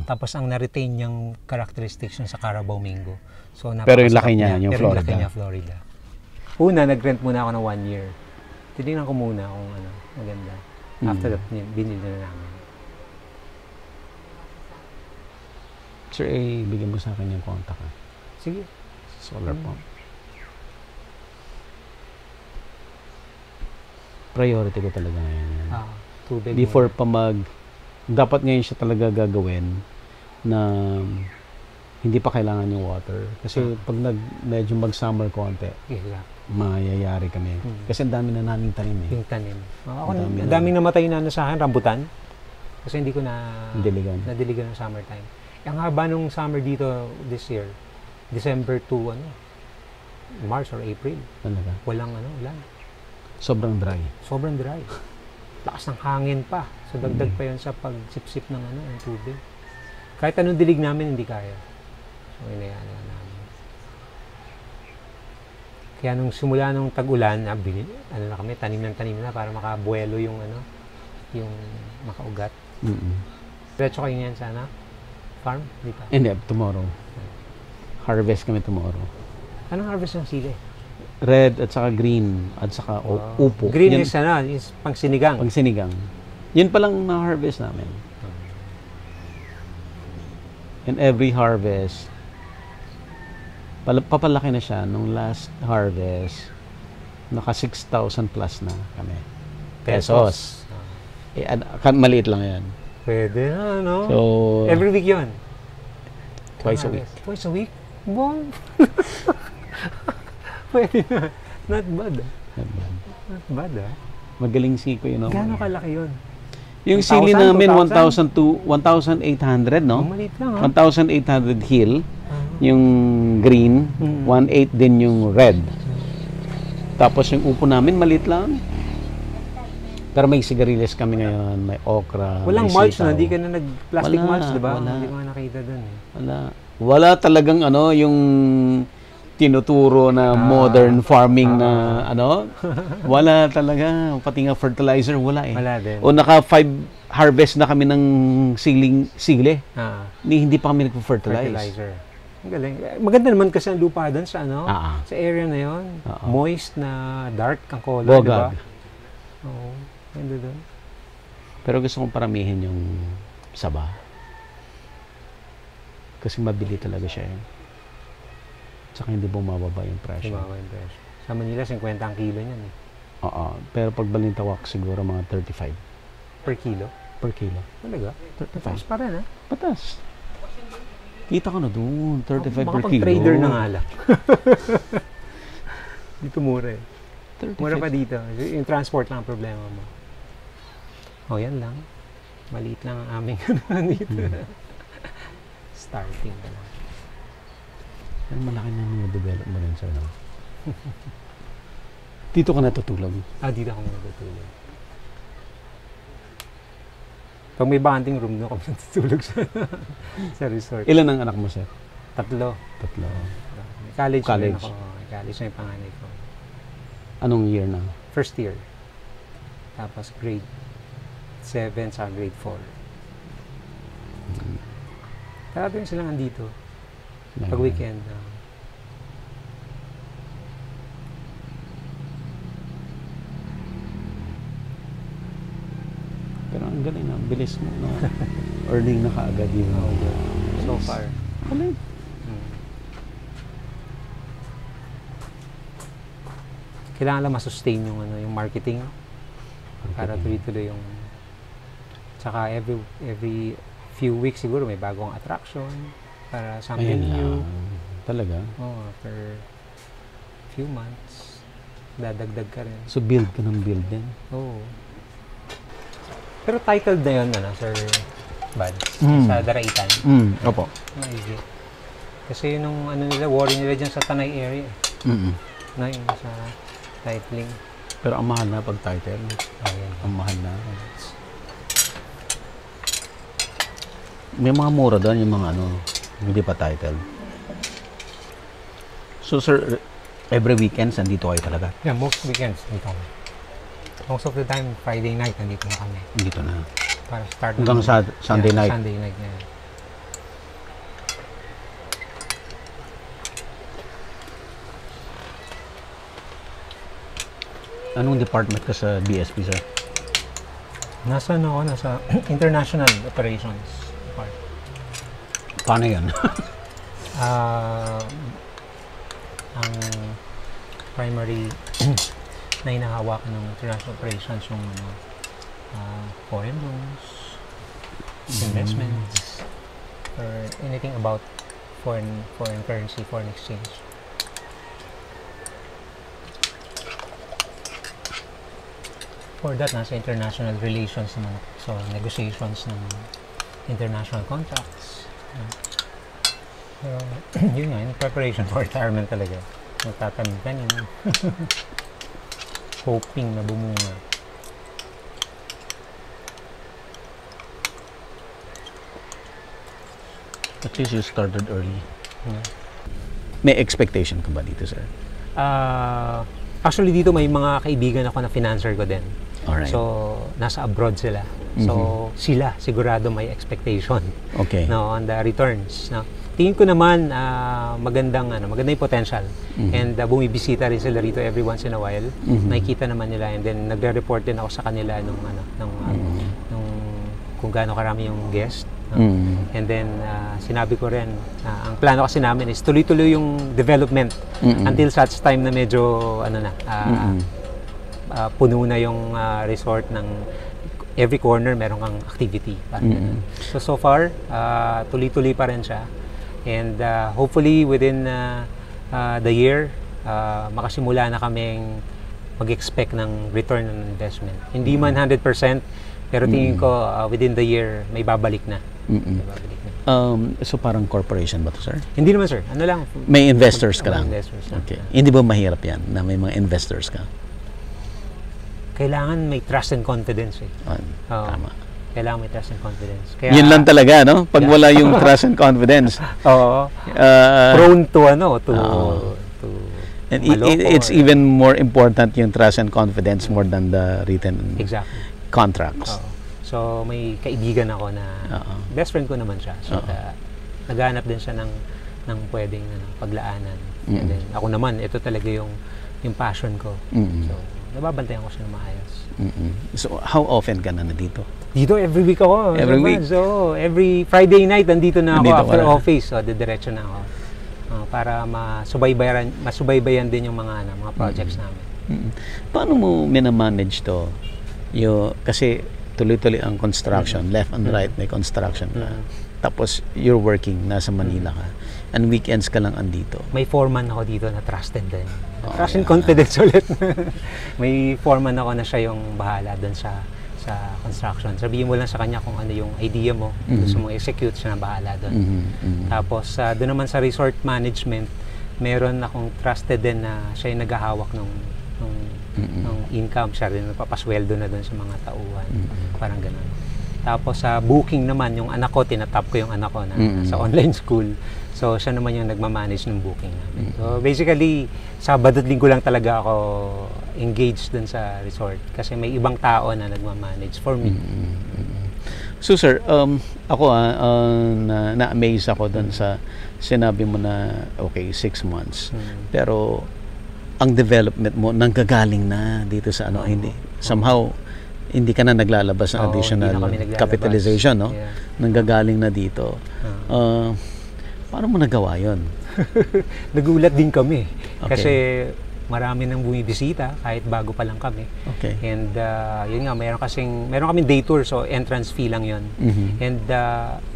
Tapos ang na-retain niyang characteristics sa Carabao mango. So, pero yung laki niya, yung Florida. Pero yung laki niya, Florida. Una, nag-rent muna ako ng 1 year. Tinignan ko muna kung maganda. After that, binili na namin. Sir, bigyan mo sa akin yung contact. Sige. Solar pump. Priority ko talaga ngayon. Tubig. Before pa dapat ngayon siya talaga gagawin na hindi pa kailangan yung water. Kasi pag medyo mag-summer konti, mayayari kami. Kasi ang dami na naming tanim eh. Yung tanim. Ako, ang daming namatay na sa akin, rambutan. Kasi hindi ko nadiligan ng summertime. Ang haba nung summer dito this year, December to March or April. Talaga? Walang Sobrang dry. Sobrang dry. Lakas ng hangin pa. So dagdag pa yun sa pagsipsip ng ng tubig. Kahit anong dilig namin, hindi kaya. So inayaan namin. Kaya nung simula nung tag-ulan, na kami, tanim na para makabuelo yung yung makaugat. Diretso kayo yan sana? Farm? Di pa? Hindi, tomorrow. Harvest kami tomorrow. Anong harvest ng sili? red at saka green at saka upo. Green Yan, is pang sinigang. pang sinigang. Yun pa lang na-harvest namin. And every harvest, papalaki na siya. Nung last harvest, naka 6,000 plus na kami. Pesos. Maliit lang yan. Pwede na, no? So, Every week yun? twice a week. Twice a week? Bon. Pwede na. Not bad. Not bad, ah. Magaling si Kuya Nomo. Gano'ng kalaki yun? Yung 1,000, sili namin, 2,000? 1,800, no? Maliit lang, ah. 1,800 hill. Yung green, 1,800 din yung red. Tapos yung upo namin, maliit lang. Pero may sigarilyas kami ngayon, may okra, Walang may mulch sitaw. na, hindi ka na nag-plastic Wala, mulch, di ba? wala. Hindi mo nakita dun eh. Wala talagang yung tinuturo na modern farming na wala talaga. Pati nga fertilizer, wala eh. Wala din. O naka 5 harvest na kami ng sili. Hindi pa kami nagpo-fertilize. Fertilizer. Ang galing. Maganda naman kasi ang lupa doon sa sa area na yon. Moist na dark ang color, di ba? Bogag. Oo. Ganda doon. Pero gusto kong paramihin yung saba. Kasi mabili talaga siya. Tsaka hindi bumababa yung presyo. Bumababa yung presyo. Sa Manila, 50 ang kilo niyan eh. Oo. Pero pag Balintawak, siguro mga 35 Per kilo? per kilo. Talaga? 35. Pa rin, ha? Patas. Kita ko na doon, 35 per Baka kilo. trader na nga lang. Dito mura eh. 35. Mura pa dito. Yung transport lang ang problema mo. Yan lang. Maliit lang ang aming dito. Starting na lang. Pero malaki na yung develop mo rin, sir. No? Dito ka natutulog. Dito ako natutulog. Pag may bonding room, doon kami natutulog sa resort. Ilan ang anak mo, sir? 3. Tatlo. College. College. Ako. College na yung panganay ko. Anong year na? First year. Tapos grade 7 sa grade 4. Talaga sila nandito. Pag weekend. Pero ang galing na, bilis mo na earning na kaagad yung So far. Galing. Kailangan lang masustain yung yung marketing para tuloy-tuloy yung tsaka every few weeks siguro may bagong attraction para something new. Talaga? Per few months dadagdag ka rin. So build ka ng build din? Pero titled na yun, Sir Bad, sa Daraitan. Opo. Kasi yung nila, worry nila dyan sa Tanay area. Na yung sa titling. Pero ang mahal na pag title. Ang mahal na. May mga mura doon, yung mga hindi pa title. So sir, every weekends nandito kayo talaga? Yeah, most weekends dito kami. Most of the time, Friday night nandito na kami. Dito na. Para start hanggang sa Sunday night? Sunday night na yan. Anong department ka sa BSP, sir? Nasa international operations part. Paano yan? Ang primary na hinahawakan ng international operations yung foreign loans, investments, or anything about foreign currency, foreign exchange. For that, nasa international relations naman. So, negotiations ng international contracts. Yun nga, in preparation for retirement talaga. Magtatanim-tanim. Hoping na bumunga. At least you started early. May expectation ka ba dito, sir? Actually, dito may mga kaibigan ako na financer ko din. Alright. So, nasa abroad sila. So, sila sigurado may expectation Okay. on the returns. tingin ko naman magandang yung potential. And bumibisita rin sila rito every once in a while. Nakikita naman nila, and then nagre-report din ako sa kanila nung kung gaano karami yung guest. And then sinabi ko rin, ang plano kasi namin is tuloy-tuloy yung development until such time na medyo puno na yung resort ng every corner meron kang activity. So far, tuloy-tuloy pa rin siya. And hopefully within the year, makasimula na kaming mag-expect ng return on investment. Hindi man 100%, pero tingin ko within the year may babalik na. So parang corporation ba to, sir? Hindi naman, sir. Ano lang? May investors ka lang? Investors lang. Okay. Hindi ba mahirap yan na may mga investors ka? Kailangan may trust and confidence eh. Tama. Kailangan may trust and confidence. Kaya, yun lang talaga, no? Pag wala yung trust and confidence. Prone to and it's even more important yung trust and confidence more than the written contracts. So may kaibigan ako na best friend ko naman siya. So naghanap din siya ng pwedeng paglaanan. And then ako naman, ito talaga yung passion ko. So nababantayan ko siya ng maayos. So how often ka na dito? Dito every week ako. Every week? So every Friday night nandito na ako after office. So didiretso na ako. Para masubaybayan din yung mga projects namin. Paano mo minamanage to? Kasi tuloy-tuloy ang construction, left and right may construction ka. Tapos you're working, nasa Manila ka. And weekends ka lang andito. May foreman ako dito na trusted din. Trust and confidence ulit. May foreman ako na siya yung bahala doon sa construction. Sabihin mo lang sa kanya kung ano yung idea mo, gusto mong execute, siya na bahala doon. Tapos doon naman sa resort management, meron akong trusted din na siya yung naghahawak ng income, siya rin nagpapasweldo na doon sa mga tauhan. Parang gano'n. Tapos sa booking naman, yung anak ko, tinatap ko yung anak ko na sa online school. So siya naman yung nagmamanage ng booking namin. So basically, Sabado at Linggo lang talaga ako engaged dun sa resort kasi may ibang tao na nagmamanage for me. So sir, ako na-amaze ako dun sa sinabi mo na okay, 6 months. Pero ang development mo nanggagaling na dito sa hindi. Somehow hindi ka na naglalabas ng additional capitalization, no? Yeah. Nanggagaling na dito. Paano mo nagawa yun? Nagulat din kami. Kasi marami nang bumibisita kahit bago pa lang kami. Okay. And yun nga, meron kaming day tour, so entrance fee lang yun. And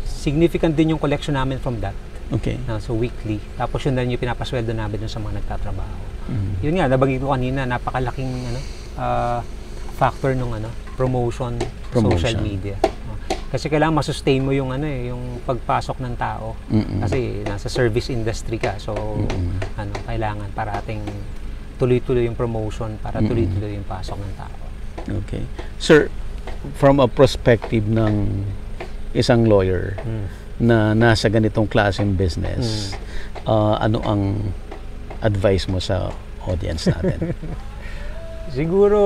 significant din yung collection namin from that. Okay. So weekly. Tapos yun din yung pinapasweldo namin dun sa mga nagtatrabaho. Yun nga, nabanggit ko kanina, napakalaking factor ng promotion, social media. Kasi kailangan masustain mo yung yung pagpasok ng tao. Kasi nasa service industry ka. So kailangan parating tuloy-tuloy yung promotion para tuloy-tuloy yung pasok ng tao. Okay. Sir, from a perspective ng isang lawyer na nasa ganitong klaseng business, ano ang advice mo sa audience natin? Siguro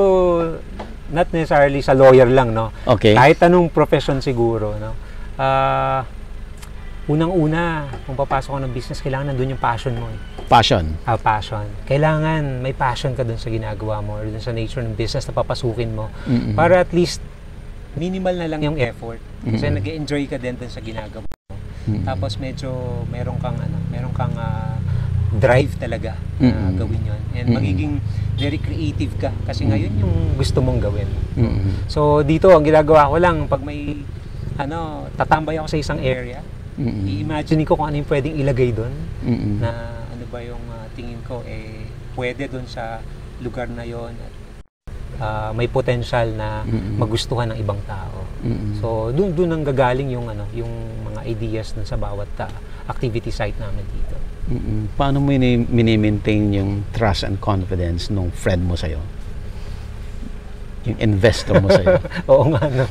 not necessarily sa lawyer lang, no? Okay. Kahit anong profession siguro, no? Unang-una, kung papasok ka ng business, kailangan nandun yung passion mo. Passion? Passion. Kailangan may passion ka dun sa ginagawa mo or dun sa nature ng business na papasukin mo. Para at least minimal na lang yung effort. Kasi nag-enjoy ka din dun sa ginagawa mo. Tapos medyo meron kang drive talaga na gawin yun. And magiging very creative ka kasi ngayon yung gusto mong gawin. So dito, ang ginagawa ko lang, pag may tatambay ako sa isang area, i-imagine ko kung ano yung pwedeng ilagay doon, na ano ba yung tingin ko pwede doon sa lugar na yon at may potential na magustuhan ng ibang tao. So doon ang gagaling yung yung mga ideas dun sa bawat activity site namin dito. Paano mo mini-maintain yung trust and confidence nung friend mo sa'yo? Yung investor mo sa'yo? Oo nga, no?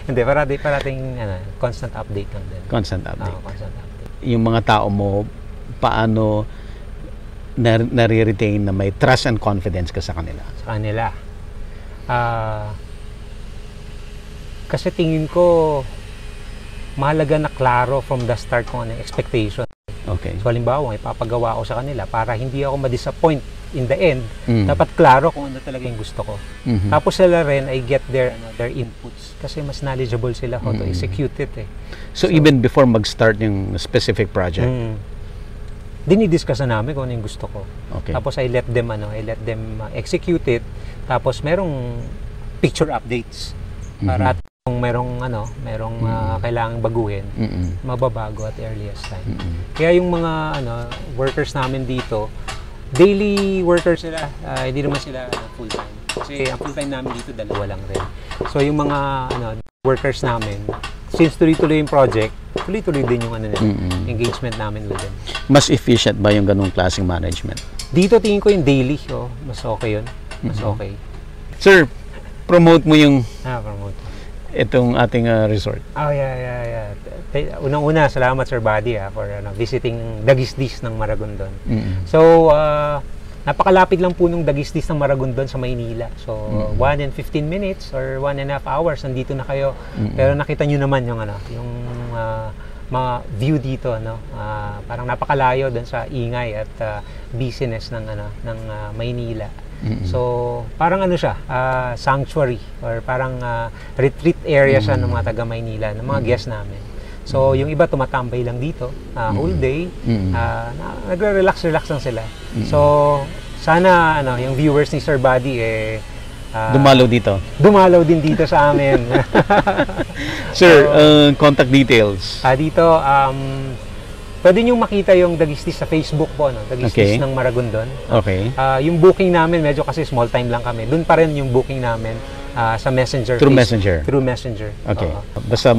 Hindi, parating constant update lang din. Constant update? Constant update. Yung mga tao mo, paano nare-retain na may trust and confidence ka sa kanila? Sa kanila? Kasi tingin ko, mahalaga na klaro from the start kung ano yung expectation. Okay. So halimbawa, ipapagawa ko sa kanila para hindi ako ma-disappoint in the end. Dapat klaro kung ano talaga yung gusto ko. Tapos sila rin, I get their inputs kasi mas knowledgeable sila how to execute it eh. So even before mag-start yung specific project? Dinidiscuss na namin kung ano yung gusto ko. Okay. Tapos I let them execute it. Tapos merong picture updates para at kung merong kailangang baguhin, mababago at earliest time. Kaya yung mga workers namin dito, daily workers sila, hindi naman sila full time. Kasi ang full time namin dito 2 lang rin. So yung mga workers namin, since tuloy-tuloy yung project, tuloy-tuloy din yung engagement namin with them. Mas efficient ba yung ganung klaseng management? Dito tingin ko yung daily, mas okay yun. Mas okay. Sir, promote mo yung Promote. itong ating resort. Oh, yeah. Unang-una, salamat Sir Buddy for visiting Dagisdis ng Maragondon. So, napakalapit lang po nung Dagisdis ng Maragondon sa Maynila. So, 1 and 15 minutes or 1.5 hours, nandito na kayo. Pero nakita nyo naman yung mga view dito, parang napakalayo dun sa ingay at busyness ng Maynila. So, parang siya, sanctuary or parang retreat area siya ng mga taga Maynila, ng mga guests namin. So, yung iba tumatambay lang dito whole day, nagre-relax lang sila. So, sana yung viewers ni Sir Buddy dumalaw dito. Dumalaw din dito sa amin. Sir, contact details. Dito, pwede nyo makita yung Dagisdis sa Facebook po, Dagisdis ng Maragondon. Okay. Yung booking namin, medyo kasi small time lang kami. Doon pa rin yung booking namin sa Messenger. Through Messenger? Through Messenger. Okay. Basta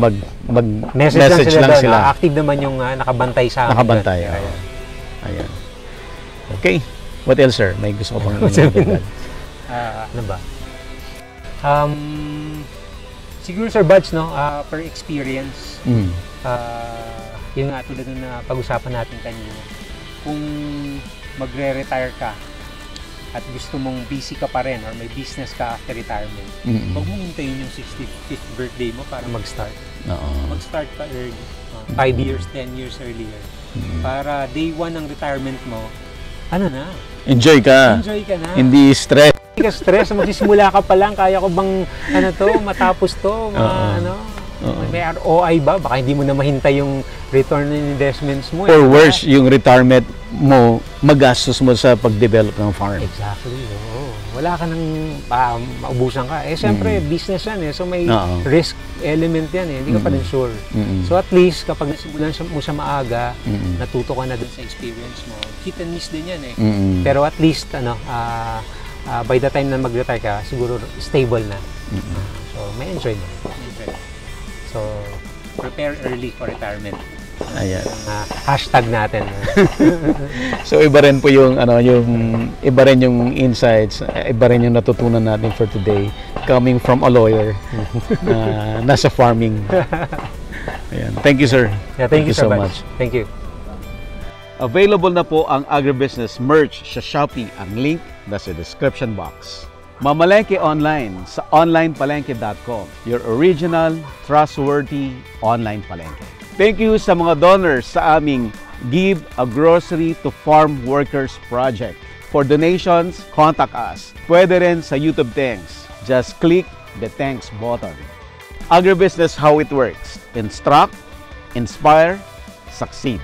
message lang sila. Active naman yung nakabantay sa amin. Nakabantay. Ayan. Okay. What else, sir? May gusto ko pang ano ba? Siguro, Sir Buds, per experience, yun nga tulad na pag-usapan natin kanina, kung magre-retire ka at gusto mong busy ka pa rin or may business ka after retirement, huwag mong hintayin yung 65th birthday mo para mag-start. Mag-start ka early, 5 years, 10 years earlier. Para day 1 ng retirement mo, enjoy ka. Enjoy ka na. Hindi stress. Hindi ka stress, magsisimula ka pa lang, kaya ko bang matapos to, may ROI ba? Baka hindi mo na mahintay yung return on investments mo. Or worse, yung retirement mo, magastos mo sa pag-develop ng farm. Exactly. Wala ka nang maubusan ka. Siyempre, business yan So may risk element yan Hindi ka pa rin sure. So at least, kapag nasimulan mo sa maaga, natuto ka na dun sa experience mo. Hit and miss din yan Pero at least, by the time na mag-retire ka, siguro stable na. So may enjoy mo. So, prepare early for retirement. Ayan. Hashtag natin. So iba rin po yung iba rin yung insights, iba rin yung natutunan natin for today coming from a lawyer nasa farming. Ayan. Thank you, sir. Yeah, thank you so sir, much. Thank you. Available na po ang agribusiness merch sa Shopee. Ang link nasa description box. Mamalengke online sa onlinepalengke.com, your original, trustworthy online palengke. Thank you sa mga donors sa aming Give a Grocery to Farm Workers project. For donations, contact us. Pwede rin sa YouTube Thanks. Just click the Thanks button. Agribusiness, how it works. Instruct, inspire, succeed.